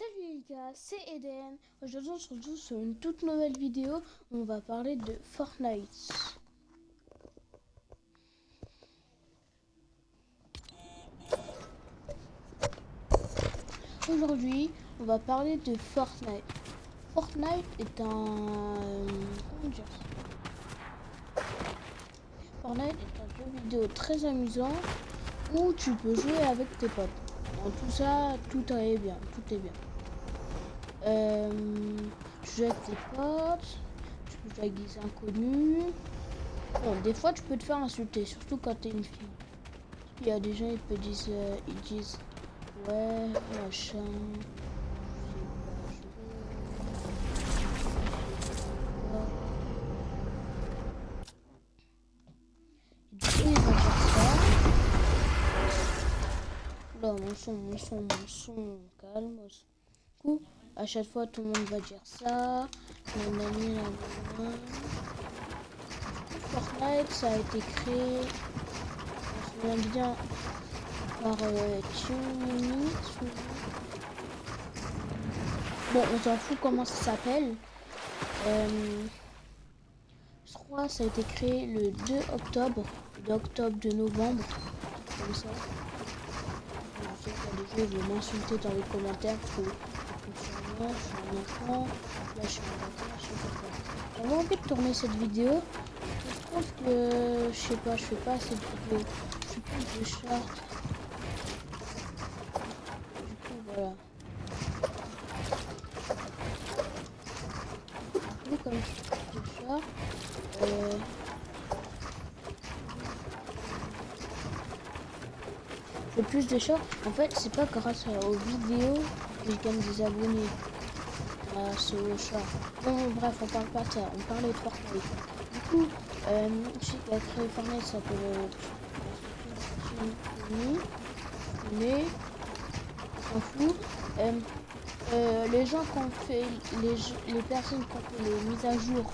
Salut les gars, c'est Eden. Aujourd'hui on se retrouve sur une toute nouvelle vidéo où on va parler de Fortnite. Aujourd'hui on va parler de Fortnite. Fortnite est comment dire ça? Fortnite est un jeu vidéo très amusant où tu peux jouer avec tes potes. Dans tout ça, tout est bien, tout est bien. Tu joues avec tes potes, tu peux jouer avec des inconnus. Bon, des fois tu peux te faire insulter, surtout quand t'es une fille. Il y a des gens ils disent ouais machin. Et du coup ils vont faire ça. Là mon son, calme. Du coup, à chaque fois tout le monde va dire ça. Nanani, nanana. Fortnite ça a été créé, on se souvient bien, par Tsunami. Bon, on s'en fout comment ça s'appelle. Je crois que ça a été créé le 2 octobre, de novembre, comme ça. Je sais qu'il y a des gens qui vont m'insulter dans les commentaires parce que je suis un enfant, là je suis un enfant, je sais pas quoi. J'avais envie de tourner cette vidéo. Je trouve que, je sais pas, je fais pas cette vidéo. Je fais plus de short. Du coup, voilà. Du coup, comme je fais plus de short, je fais plus de short. En fait, c'est pas grâce aux vidéos que je gagne des abonnés. Grâce aux short. Bon, bref, on parle pas de ça. On parlait de Fortnite. Du coup, je sais qu'il a créé Fortnite, ça s'appelle mais on s'en fout. Les gens qui ont fait les personnes qui ont fait les mises à jour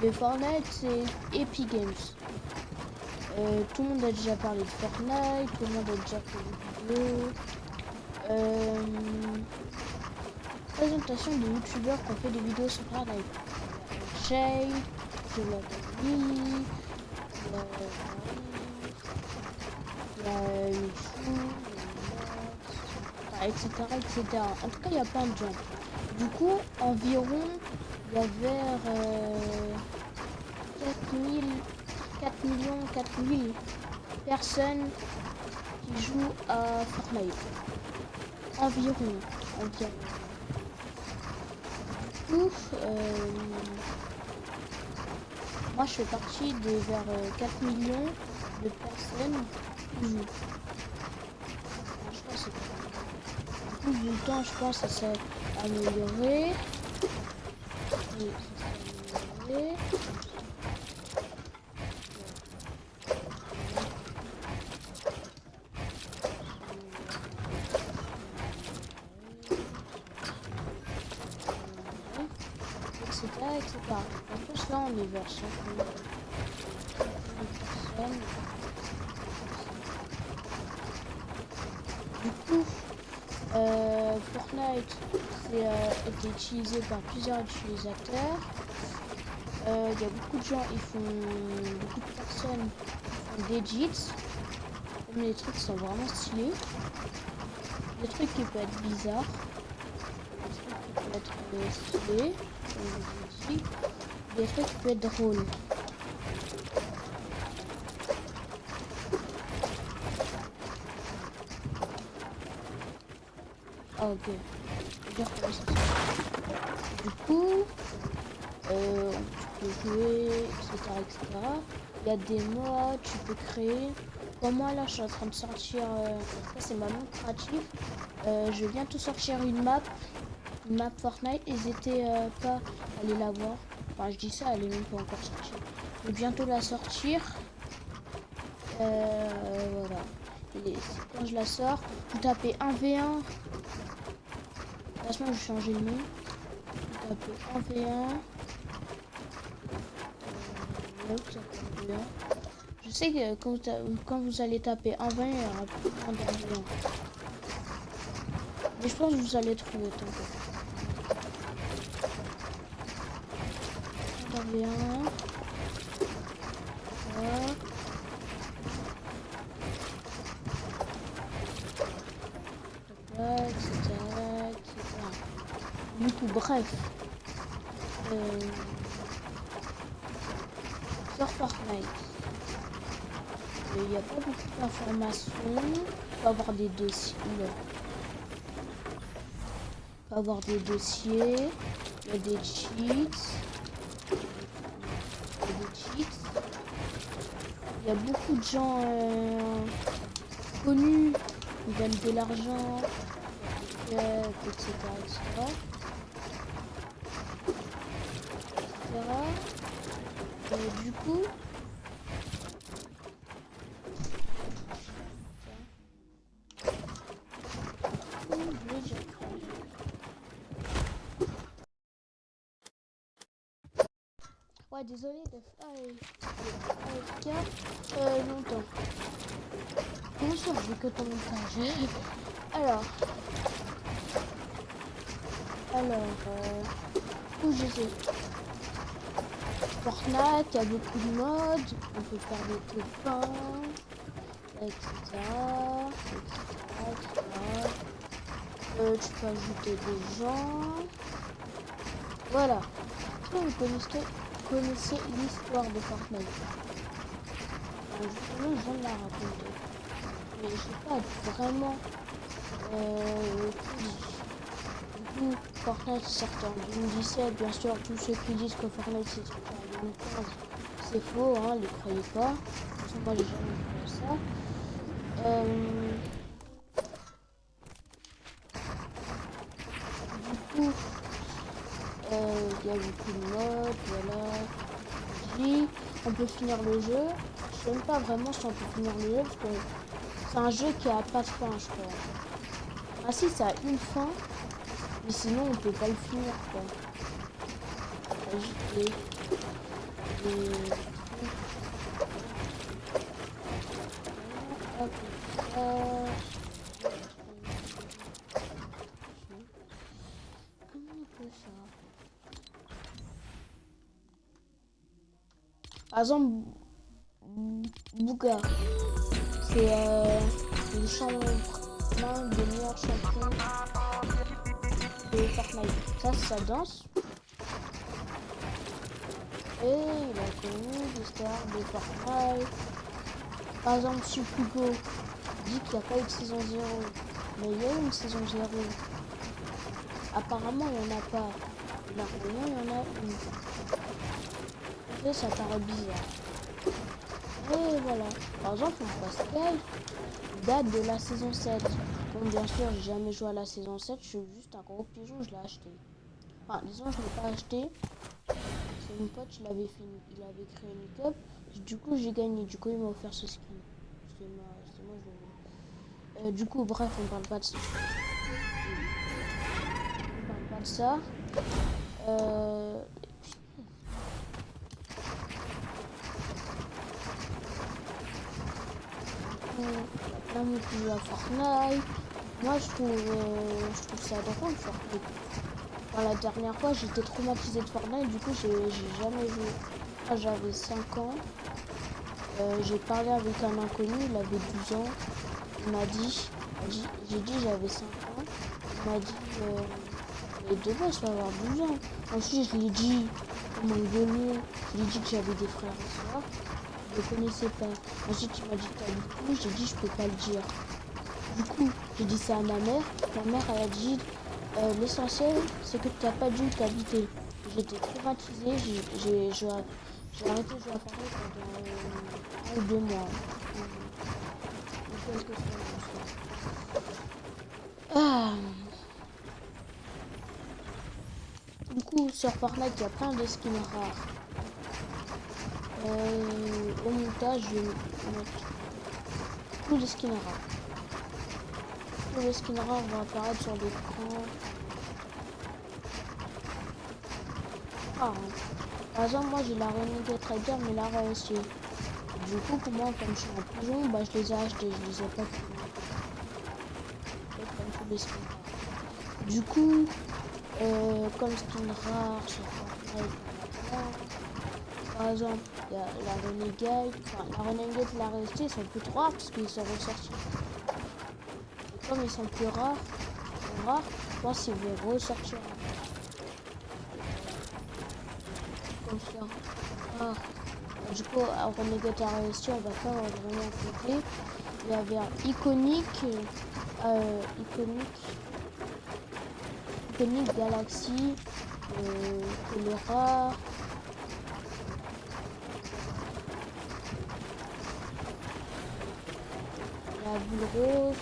de Fortnite, c'est Epic Games. Tout le monde a déjà parlé de Fortnite, tout le monde a déjà fait des vidéos. Présentation de youtubeurs qui ont fait des vidéos sur Fortnite. Shay, etc. En tout cas, il y a plein de gens. Du coup, environ, il y avait 4 000 personnes qui jouent à Fortnite. Environ. Ouf, moi je fais partie de vers 4 millions de personnes qui jouent. Je pense que c'est tout le temps, je pense que ça s'est amélioré. Etc. En plus là on est vers 5 000 personnes. Du coup, Fortnite a été utilisé par plusieurs utilisateurs. Il y a beaucoup de personnes font des edits. Comme les trucs sont vraiment stylés. Des trucs qui peuvent être bizarres. Des trucs qui peuvent être stylés. Des trucs qui peuvent être drôles. Ah ok. Du coup, tu peux jouer, etc. Il y a des mods, tu peux créer. Comme moi là, je suis en train de sortir. Ça c'est ma map créative. Je vais bientôt sortir une map Fortnite. N'hésitez pas à aller la voir. Enfin, je dis ça, elle est même pas encore sortie. Je vais bientôt la sortir. Voilà. Et quand je la sors, vous tapez 1v1. Franchement, je vais changer le nom. Vous tapez 1v1. Je sais que quand vous allez taper 1v1, il y aura plus de 1v1. Mais je pense que vous allez trouver, t'inquiète. J'en avais un. Voilà. Etc. Du coup, bref. Sur Fortnite, il n'y a pas beaucoup d'informations. Il faut avoir des dossiers. Il faut avoir des dossiers. Il y a des cheats. Il y a beaucoup de gens connus qui gagnent de l'argent, etc. Et du coup, ouais, désolé d'être AFK longtemps. Bien sûr, je vais que ton montage. Alors, où je sais. Fortnite, il y a beaucoup de modes, on peut faire des copains, etc. Tu peux ajouter des gens. Voilà. Est-ce que vous connaissez l'histoire de Fortnite? Justement, je viens de la raconter. Mais je sais pas vraiment tout dit. Du coup, Fortnite est sorti en 2017. Bien sûr, tous ceux qui disent que Fortnite c'est sorti en 2015, c'est faux, hein, ne les croyez pas. De toute façon, moi j'ai jamais cru ça. Du coup, il y a beaucoup de modes, voilà. On peut finir le jeu. Je sais même pas vraiment si on peut finir le jeu parce que c'est un jeu qui a pas de fin, je crois. Ah si, ça a une fin, mais sinon on peut pas le finir, quoi. Juste hop, comment on peut faire? Par exemple, Bouga, c'est le champion des meilleurs champions de Fortnite. Ça danse. Et il a connu l'histoire de Fortnite. Par exemple, Supugo dit qu'il n'y a pas eu de saison 0. Mais il y a eu une saison 0. Apparemment, il n'y en a pas. Normalement, il y en a une. Et ça paraît bizarre. Et voilà. Par exemple, mon Pascal date de la saison 7. Bon, bien sûr, j'ai jamais joué à la saison 7. Je suis juste un gros pigeon, je l'ai acheté. Enfin, disons, je ne l'ai pas acheté. C'est mon pote, il avait créé une cup. Du coup, j'ai gagné. Du coup, il m'a offert ce skin. C'est moi, je l'ai. Du coup, bref, on parle pas de ça. On parle pas de ça. Là, on peut jouer à Fortnite. Moi, je trouve ça drôle, Fortnite. Enfin, la dernière fois, j'étais traumatisée de Fortnite. Du coup, j'ai jamais joué. Quand j'avais 5 ans, j'ai parlé avec un inconnu. Il avait 12 ans. Il m'a dit, j'ai dit j'avais 5 ans. Il m'a dit, mais de base, je vais avoir 12 ans. Ensuite, je lui ai dit, comment gueuler. Je lui ai dit que j'avais des frères et soeurs. Je ne connaissais pas. Ensuite, il m'a dit t'habites où? J'ai dit je peux pas le dire. Du coup, j'ai dit ça à ma mère. Ma mère, elle a dit l'essentiel, c'est que tu n'as pas dû t'habiter. J'étais traumatisée. J'ai arrêté de jouer à Fortnite pendant 1 ou 2 mois. Quelques semaines. Du coup, sur Fortnite, il y a plein de skins rares. Au montage, je vais mettre tous les skins rares. Tous les skins rares vont apparaître sur l'écran. Par exemple, moi j'ai la Renegade Trader, mais la rare aussi. Du coup, pour moi, comme je suis un pigeon, bah, je les ai achetés, je les ai pas pris. Comme tous les skins rares. Du coup, comme skin rare sur Fortnite, par exemple, il y a la Renegade. Enfin, la Renegade et la Resté sont plus trop rares parce qu'ils sont ressortis. Et comme ils sont plus rares, je pense qu'ils vont ressortir. Comme ça. Rare. Du coup, à Renegade et la Resté, on va pas vraiment compter. Il y avait un iconique, iconique Galaxy, que les rares. La boule rose,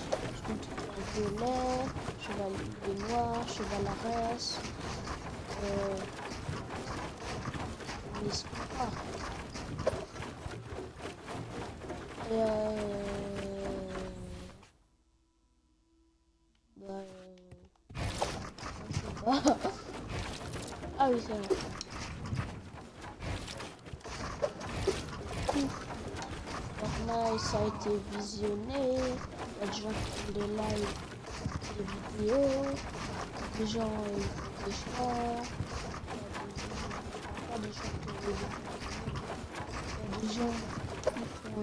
violet, chevalier noir, chevaleresse, l'espoir. Et je sais pas. Ah oui, c'est vrai. Fortnite, ça a été visionné. Il y a des gens qui font des lives, des vidéos. Des gens font des chants. Il y a des gens qui font il y a des gens qui font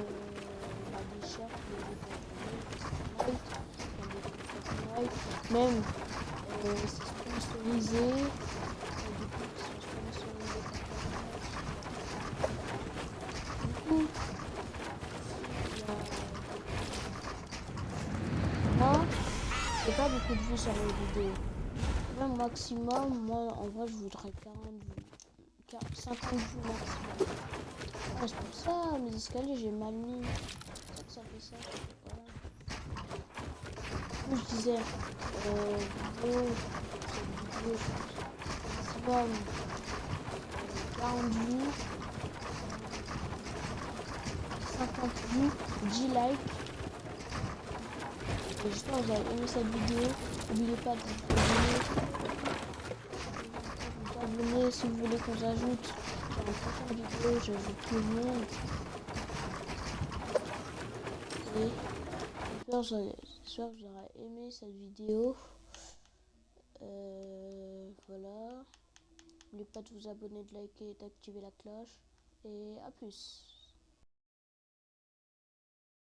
des shorts, Fortnite. Même c'est sponsorisé. Du coup, moi, j'ai pas beaucoup de vues sur mes vidéos. Même maximum, moi en vrai je voudrais 40 vues. 50 vues maximum. Ah, c'est pour ça, mes escaliers j'ai mal mis. C'est pour ça que ça fait ça. Voilà. Comme je disais, vidéo, cette vidéo, maximum 40 vues, 50 vues, 10 likes. Et j'espère que vous avez aimé cette vidéo. N'oubliez pas de vous abonner si vous voulez qu'on s'ajoute. Dans la prochaine vidéo, j'ajoute tout le monde. Et j'espère que vous aurez aimé cette vidéo. Voilà. N'oubliez pas de vous abonner, de liker et d'activer la cloche. Et à plus.